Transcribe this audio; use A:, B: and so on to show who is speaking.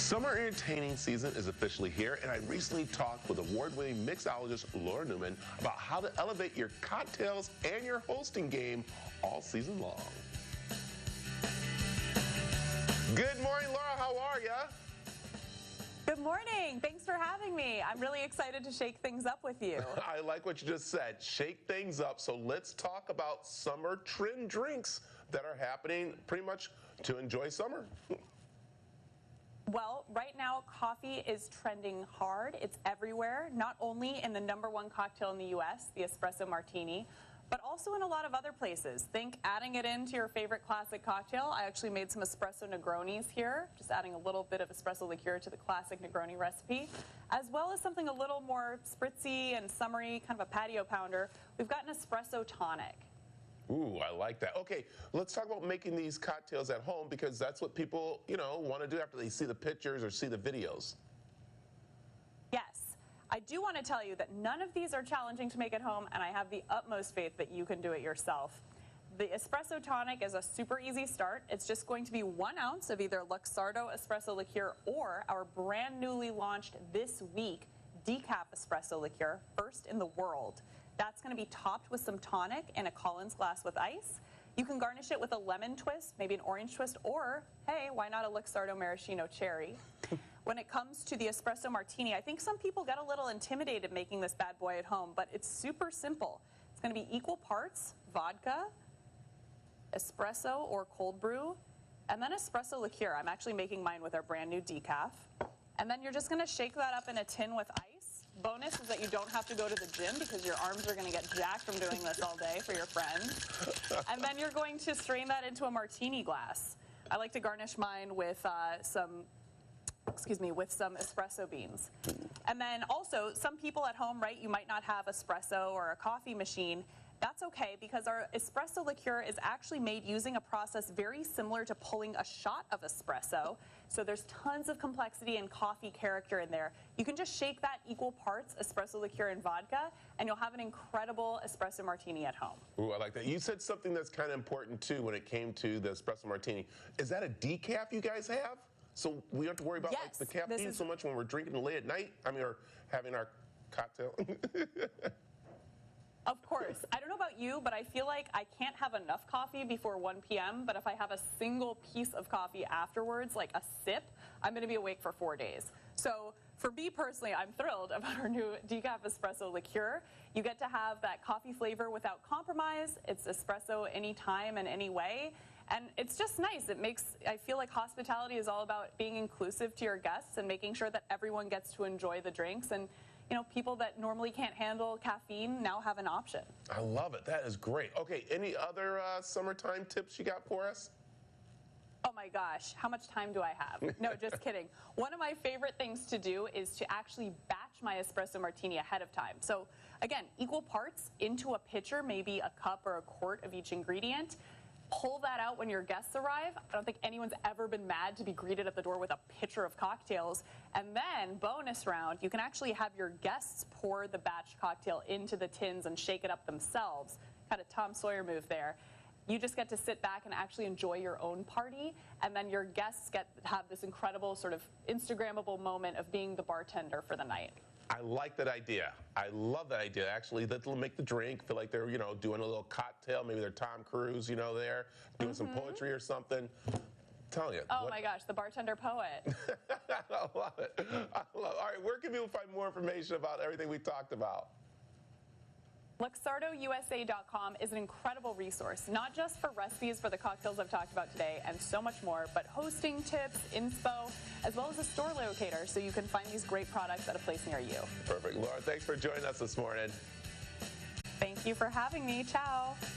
A: Summer entertaining season is officially here, and I recently talked with award-winning mixologist Laura Newman about how to elevate your cocktails and your hosting game all season long. Good morning, Laura. How are ya?
B: Good morning. Thanks for having me. I'm really excited to shake things up with you.
A: I like what you just said. Shake things up. So let's talk about summer trend drinks that are happening pretty much to enjoy summer.
B: Well, right now, coffee is trending hard. It's everywhere, not only in the #1 cocktail in the U.S., the espresso martini, but also in a lot of other places. Think adding it into your favorite classic cocktail. I actually made some espresso Negronis here, just adding a little bit of espresso liqueur to the classic Negroni recipe, as well as something a little more spritzy and summery, kind of a patio pounder. We've got an espresso tonic.
A: Ooh, I like that. Okay, let's talk about making these cocktails at home because that's what people, want to do after they see the pictures or see the videos.
B: Yes, I do want to tell you that none of these are challenging to make at home, and I have the utmost faith that you can do it yourself. The espresso tonic is a super easy start. It's just going to be 1 ounce of either Luxardo espresso liqueur or our brand newly launched this week decaf espresso liqueur, first in the world. That's going to be topped with some tonic in a Collins glass with ice. You can garnish it with a lemon twist, maybe an orange twist, or, hey, why not a Luxardo maraschino cherry? When it comes to the espresso martini, I think some people get a little intimidated making this bad boy at home, but it's super simple. It's going to be equal parts vodka, espresso or cold brew, and then espresso liqueur. I'm actually making mine with our brand new decaf. And then you're just going to shake that up in a tin with ice. Bonus is that you don't have to go to the gym because your arms are going to get jacked from doing this all day for your friends. And then you're going to strain that into a martini glass. I like to garnish mine with some espresso beans. And then also, some people at home, right, you might not have espresso or a coffee machine. That's okay because our espresso liqueur is actually made using a process very similar to pulling a shot of espresso. So there's tons of complexity and coffee character in there. You can just shake that equal parts espresso liqueur and vodka, and you'll have an incredible espresso martini at home.
A: Ooh, I like that. You said something that's kind of important, too, when it came to the espresso martini. Is that a decaf you guys have? So we don't have to worry about
B: Yes,
A: the caffeine so much when we're drinking late at night? Or having our cocktail?
B: Of course. I don't know about you, but I feel like I can't have enough coffee before 1 p.m., but if I have a single piece of coffee afterwards, like a sip, I'm going to be awake for 4 days. So for me personally, I'm thrilled about our new decaf espresso liqueur. You get to have that coffee flavor without compromise. It's espresso anytime and any way. And it's just nice. I feel like hospitality is all about being inclusive to your guests and making sure that everyone gets to enjoy the drinks. And people that normally can't handle caffeine now have an option.
A: I love it. That is great. Okay, any other summertime tips you got for us?
B: Oh my gosh, how much time do I have? No, just kidding. One of my favorite things to do is to actually batch my espresso martini ahead of time. So again, equal parts into a pitcher, maybe a cup or a quart of each ingredient. Pull that out when your guests arrive. I don't think anyone's ever been mad to be greeted at the door with a pitcher of cocktails. And then, bonus round, you can actually have your guests pour the batch cocktail into the tins and shake it up themselves. Kind of Tom Sawyer move there. You just get to sit back and actually enjoy your own party, and then your guests have this incredible sort of Instagrammable moment of being the bartender for the night.
A: I like that idea. I love that idea. Actually, that'll make the drink feel like they're, doing a little cocktail. Maybe they're Tom Cruise, there, doing some poetry or something. I'm telling you.
B: Oh, my gosh, the bartender poet.
A: I love it. All right, where can people find more information about everything we talked about?
B: LuxardoUSA.com is an incredible resource, not just for recipes for the cocktails I've talked about today and so much more, but hosting tips, inspo, as well as a store locator so you can find these great products at a place near you.
A: Perfect. Laura, thanks for joining us this morning.
B: Thank you for having me. Ciao.